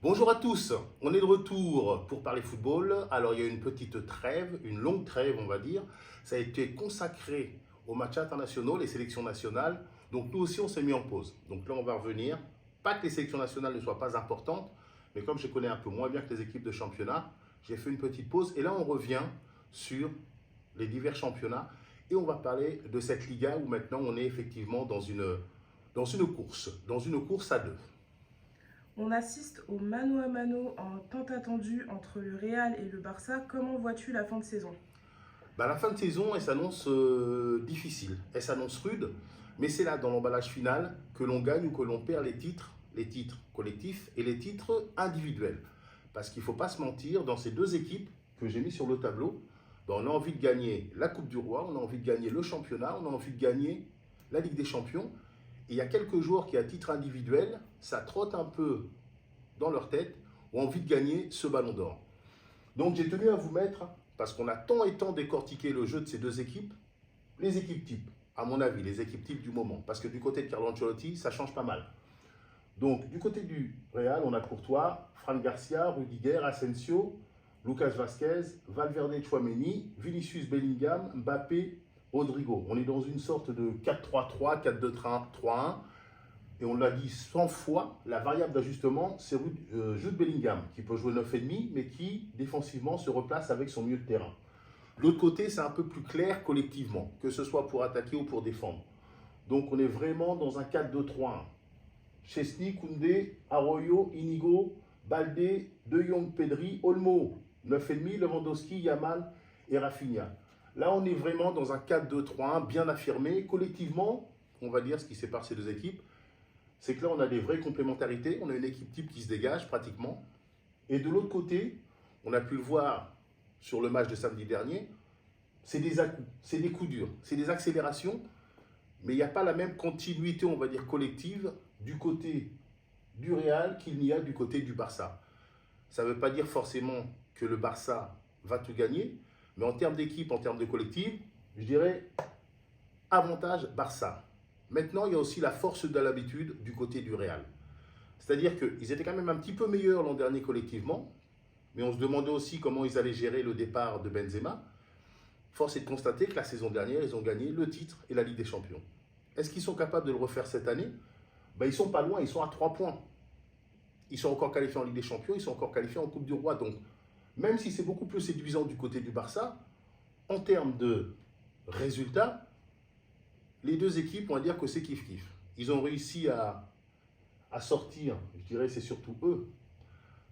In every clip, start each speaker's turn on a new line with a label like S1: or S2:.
S1: Bonjour à tous, on est de retour pour parler football. Alors il y a une petite trêve, une longue trêve on va dire. Ça a été consacré aux matchs internationaux, les sélections nationales. Donc nous aussi on s'est mis en pause. Donc là on va revenir. Pas que les sélections nationales ne soient pas importantes, mais comme je connais un peu moins bien que les équipes de championnat, j'ai fait une petite pause. Et là on revient sur les divers championnats. Et on va parler de cette Liga où maintenant on est effectivement dans une course à deux.
S2: On assiste au mano à mano en tant attendu entre le Real et le Barça. Comment vois-tu la fin de saison?
S1: La fin de saison, elle s'annonce difficile, elle s'annonce rude, mais c'est là, dans l'emballage final, que l'on gagne ou que l'on perd les titres collectifs et les titres individuels. Parce qu'il ne faut pas se mentir, dans ces deux équipes que j'ai mis sur le tableau, on a envie de gagner la Coupe du Roi, on a envie de gagner le championnat, on a envie de gagner la Ligue des Champions. Et il y a quelques joueurs qui, à titre individuel, ça trotte un peu dans leur tête, ont envie de gagner ce ballon d'or. Donc j'ai tenu à vous mettre, parce qu'on a tant et tant décortiqué le jeu de ces deux équipes, les équipes types, à mon avis, les équipes types du moment. Parce que du côté de Carlo Ancelotti, ça change pas mal. Donc du côté du Real, on a Courtois, Fran Garcia, Rudiger, Asensio, Lucas Vazquez, Valverde Tchouaméni, Vinicius Bellingham, Mbappé, Rodrigo. On est dans une sorte de 4-3-3, 4-2-3-1. Et on l'a dit 100 fois, la variable d'ajustement, c'est Jude Bellingham, qui peut jouer 9,5, mais qui, défensivement, se replace avec son milieu de terrain. L'autre côté, c'est un peu plus clair collectivement, que ce soit pour attaquer ou pour défendre. Donc on est vraiment dans un 4-2-3-1. Chesney, Koundé, Arroyo, Inigo, Balde, De Jong, Pedri, Olmo, 9,5, Lewandowski, Yamal et Rafinha. Là, on est vraiment dans un 4-2-3-1 bien affirmé. Collectivement, on va dire ce qui sépare ces deux équipes, c'est que là, on a des vraies complémentarités. On a une équipe type qui se dégage pratiquement. Et de l'autre côté, on a pu le voir sur le match de samedi dernier, c'est des à-coups, c'est des coups durs, c'est des accélérations, mais il n'y a pas la même continuité, on va dire, collective du côté du Real qu'il n'y a du côté du Barça. Ça ne veut pas dire forcément que le Barça va tout gagner, mais en termes d'équipe, en termes de collectif, je dirais avantage Barça. Maintenant, il y a aussi la force de l'habitude du côté du Real. C'est-à-dire qu'ils étaient quand même un petit peu meilleurs l'an dernier collectivement, mais on se demandait aussi comment ils allaient gérer le départ de Benzema. Force est de constater que la saison dernière, ils ont gagné le titre et la Ligue des Champions. Est-ce qu'ils sont capables de le refaire cette année? Ils ne sont pas loin, ils sont à 3 points. Ils sont encore qualifiés en Ligue des Champions, ils sont encore qualifiés en Coupe du Roi. Donc, même si c'est beaucoup plus séduisant du côté du Barça, en termes de résultats, les deux équipes, on va dire que c'est kiff-kiff. Ils ont réussi à sortir, je dirais c'est surtout eux,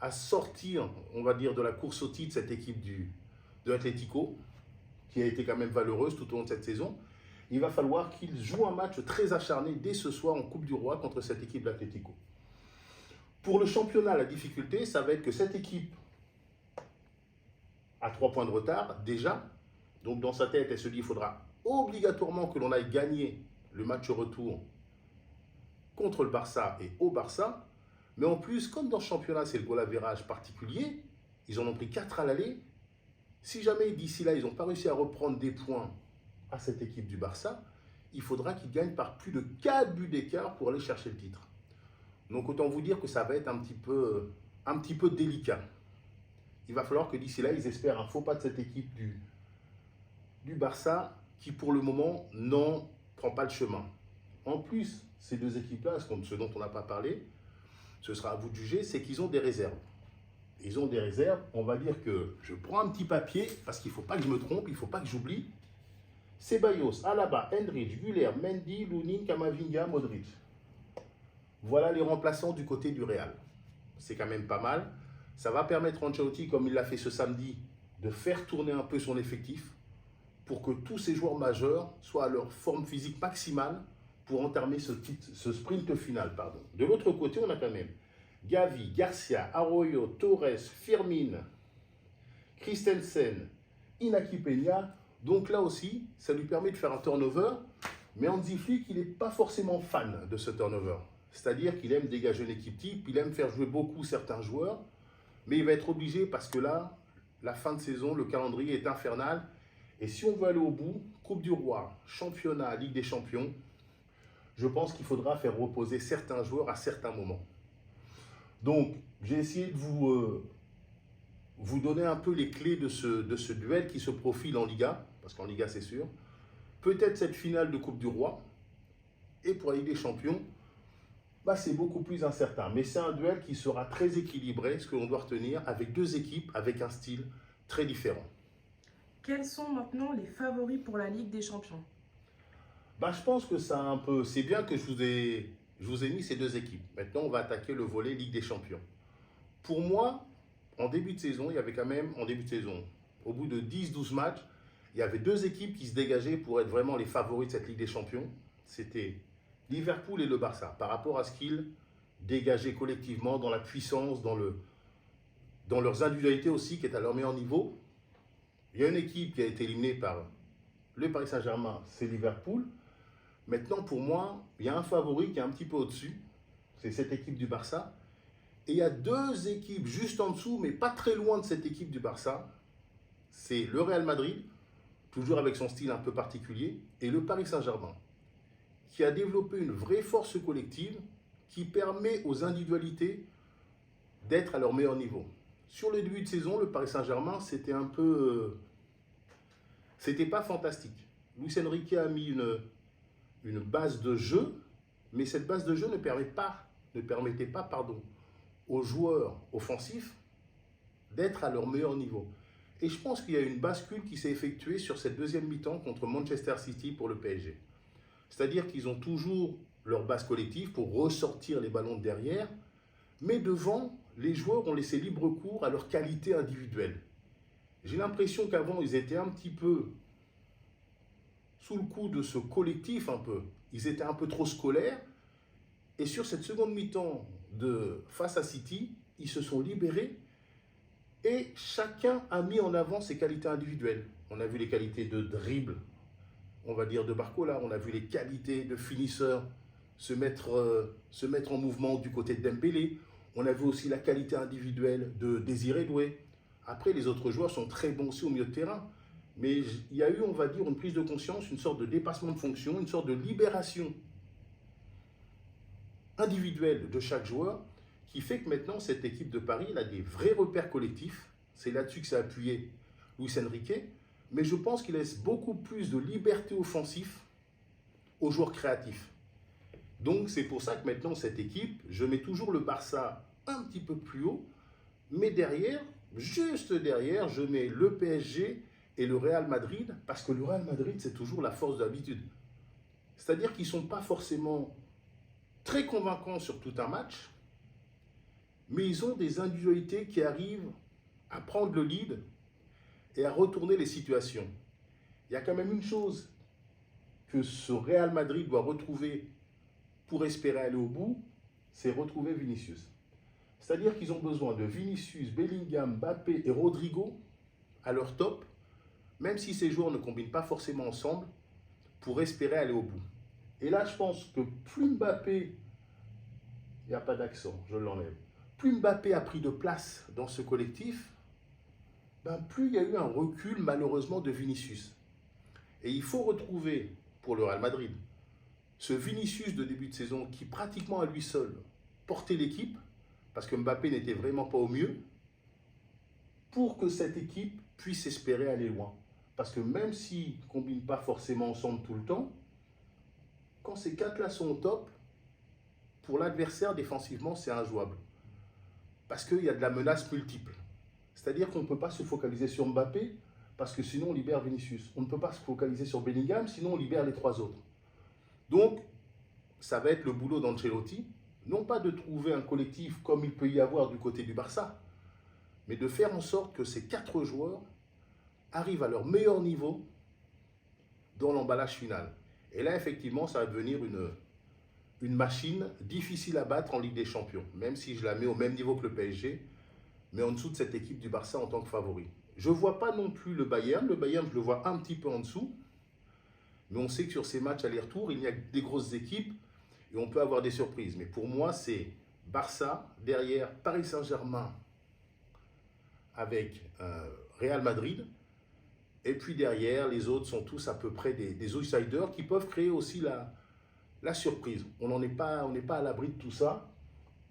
S1: à sortir, on va dire, de la course au titre cette équipe de Atlético, qui a été quand même valeureuse tout au long de cette saison. Il va falloir qu'ils jouent un match très acharné dès ce soir en Coupe du Roi contre cette équipe d'Atlético. Pour le championnat, la difficulté, ça va être que cette équipe a 3 points de retard déjà. Donc dans sa tête, elle se dit qu'il faudra obligatoirement que l'on aille gagner le match retour contre le Barça et au Barça. Mais en plus, comme dans ce championnat, c'est le goal average particulier, ils en ont pris 4 à l'aller. Si jamais d'ici là, ils n'ont pas réussi à reprendre des points à cette équipe du Barça, il faudra qu'ils gagnent par plus de 4 buts d'écart pour aller chercher le titre. Donc autant vous dire que ça va être un petit peu délicat. Il va falloir que d'ici là, ils espèrent un faux pas de cette équipe du Barça qui pour le moment n'en prend pas le chemin. En plus, ces deux équipes-là, ce dont on n'a pas parlé, ce sera à vous de juger, c'est qu'ils ont des réserves. Ils ont des réserves, on va dire que je prends un petit papier, parce qu'il ne faut pas que je me trompe, il ne faut pas que j'oublie. Ceballos, Alaba, Endrick, Güler, Mendy, Lunin, Camavinga, Modric. Voilà les remplaçants du côté du Real. C'est quand même pas mal. Ça va permettre à Ancelotti, comme il l'a fait ce samedi, de faire tourner un peu son effectif pour que tous ces joueurs majeurs soient à leur forme physique maximale pour entamer ce sprint final. De l'autre côté, on a quand même Gavi, Garcia, Arroyo, Torres, Firmin, Christensen, Inaki Peña. Donc là aussi, ça lui permet de faire un turnover. Mais Hansi Flick, il n'est pas forcément fan de ce turnover. C'est-à-dire qu'il aime dégager l'équipe type, il aime faire jouer beaucoup certains joueurs. Mais il va être obligé parce que là, la fin de saison, le calendrier est infernal. Et si on veut aller au bout, Coupe du Roi, Championnat, Ligue des Champions, je pense qu'il faudra faire reposer certains joueurs à certains moments. Donc, j'ai essayé de vous donner un peu les clés de ce duel qui se profile en Liga, parce qu'en Liga, c'est sûr. Peut-être cette finale de Coupe du Roi, et pour la Ligue des Champions, bah, c'est beaucoup plus incertain. Mais c'est un duel qui sera très équilibré, ce que l'on doit retenir, avec deux équipes avec un style très différent.
S2: Quels sont maintenant les favoris pour la Ligue des Champions?
S1: Bah, je pense que ça a un peu. C'est bien que je vous ai mis ces deux équipes. Maintenant, on va attaquer le volet Ligue des Champions. Pour moi, en début de saison, il y avait quand même, en début de saison, au bout de 10-12 matchs, il y avait deux équipes qui se dégageaient pour être vraiment les favoris de cette Ligue des Champions. C'était Liverpool et le Barça, par rapport à ce qu'ils dégageaient collectivement dans la puissance, dans leurs individualités aussi, qui est à leur meilleur niveau. Il y a une équipe qui a été éliminée par le Paris Saint-Germain, c'est Liverpool. Maintenant, pour moi, il y a un favori qui est un petit peu au-dessus, c'est cette équipe du Barça. Et il y a deux équipes juste en dessous, mais pas très loin de cette équipe du Barça. C'est le Real Madrid, toujours avec son style un peu particulier, et le Paris Saint-Germain, qui a développé une vraie force collective qui permet aux individualités d'être à leur meilleur niveau. Sur le début de saison, le Paris Saint-Germain, c'était un peu... c'était pas fantastique. Luis Enrique a mis une base de jeu, mais cette base de jeu ne permettait pas aux joueurs offensifs d'être à leur meilleur niveau. Et je pense qu'il y a une bascule qui s'est effectuée sur cette deuxième mi-temps contre Manchester City pour le PSG. C'est-à-dire qu'ils ont toujours leur base collective pour ressortir les ballons de derrière, mais devant, les joueurs ont laissé libre cours à leur qualité individuelle. J'ai l'impression qu'avant, ils étaient un petit peu sous le coup de ce collectif un peu. Ils étaient un peu trop scolaires. Et sur cette seconde mi-temps face à City, ils se sont libérés et chacun a mis en avant ses qualités individuelles. On a vu les qualités de dribble, on va dire de Barcola, on a vu les qualités de finisseur se mettre en mouvement du côté de Dembélé. On a vu aussi la qualité individuelle de Désiré Doué. Après, les autres joueurs sont très bons aussi au milieu de terrain. Mais il y a eu, on va dire, une prise de conscience, une sorte de dépassement de fonction, une sorte de libération individuelle de chaque joueur qui fait que maintenant, cette équipe de Paris, elle a des vrais repères collectifs. C'est là-dessus que s'est appuyé Luis Enrique. Mais je pense qu'il laisse beaucoup plus de liberté offensive aux joueurs créatifs. Donc, c'est pour ça que maintenant, cette équipe, je mets toujours le Barça un petit peu plus haut. Mais derrière, juste derrière, je mets le PSG et le Real Madrid, parce que le Real Madrid, c'est toujours la force de l'habitude. C'est-à-dire qu'ils ne sont pas forcément très convaincants sur tout un match, mais ils ont des individualités qui arrivent à prendre le lead et à retourner les situations. Il y a quand même une chose que ce Real Madrid doit retrouver pour espérer aller au bout, c'est retrouver Vinicius. C'est-à-dire qu'ils ont besoin de Vinicius, Bellingham, Mbappé et Rodrigo à leur top, même si ces joueurs ne combinent pas forcément ensemble, pour espérer aller au bout. Et là, je pense que plus Mbappé, il n'y a pas d'accent, je l'enlève, plus Mbappé a pris de place dans ce collectif, ben plus il y a eu un recul malheureusement de Vinicius. Et il faut retrouver, pour le Real Madrid, ce Vinicius de début de saison qui pratiquement à lui seul portait l'équipe, parce que Mbappé n'était vraiment pas au mieux, pour que cette équipe puisse espérer aller loin. Parce que même s'ils ne combinent pas forcément ensemble tout le temps, quand ces quatre-là sont au top, pour l'adversaire, défensivement, c'est injouable. Parce qu'il y a de la menace multiple. C'est-à-dire qu'on ne peut pas se focaliser sur Mbappé, parce que sinon on libère Vinicius. On ne peut pas se focaliser sur Bellingham, sinon on libère les trois autres. Donc, ça va être le boulot d'Ancelotti, non pas de trouver un collectif comme il peut y avoir du côté du Barça, mais de faire en sorte que ces quatre joueurs arrivent à leur meilleur niveau dans l'emballage final. Et là, effectivement, ça va devenir une machine difficile à battre en Ligue des Champions, même si je la mets au même niveau que le PSG, mais en dessous de cette équipe du Barça en tant que favori. Je ne vois pas non plus le Bayern. Le Bayern, je le vois un petit peu en dessous, mais on sait que sur ces matchs aller-retour, il y a des grosses équipes et on peut avoir des surprises. Mais pour moi, c'est Barça, derrière Paris Saint-Germain avec Real Madrid. Et puis derrière, les autres sont tous à peu près des outsiders qui peuvent créer aussi la surprise. On n'est pas à l'abri de tout ça.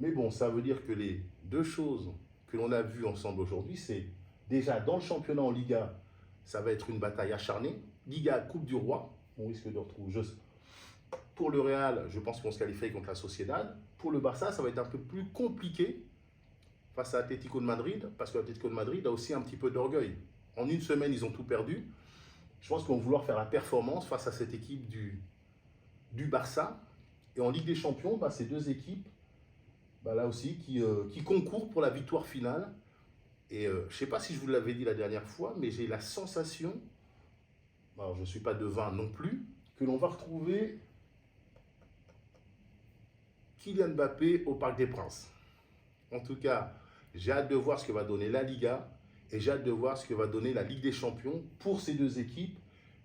S1: Mais bon, ça veut dire que les deux choses que l'on a vues ensemble aujourd'hui, c'est déjà dans le championnat en Liga, ça va être une bataille acharnée. Liga, Coupe du Roi, on risque de retrouver. Pour le Real, je pense qu'on se qualifie contre la Sociedad. Pour le Barça, ça va être un peu plus compliqué face à Atlético de Madrid, parce que l'Atlético de Madrid a aussi un petit peu d'orgueil. En une semaine, ils ont tout perdu. Je pense qu'ils vont vouloir faire la performance face à cette équipe du Barça. Et en Ligue des Champions, bah, ces deux équipes, bah, là aussi, qui concourent pour la victoire finale. Et je ne sais pas si je vous l'avais dit la dernière fois, mais j'ai la sensation, alors je ne suis pas devin non plus, que l'on va retrouver Kylian Mbappé au Parc des Princes. En tout cas, j'ai hâte de voir ce que va donner la Liga et j'ai hâte de voir ce que va donner la Ligue des Champions pour ces deux équipes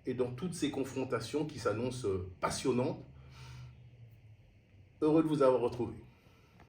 S1: et dans toutes ces confrontations qui s'annoncent passionnantes. Heureux de vous avoir retrouvé.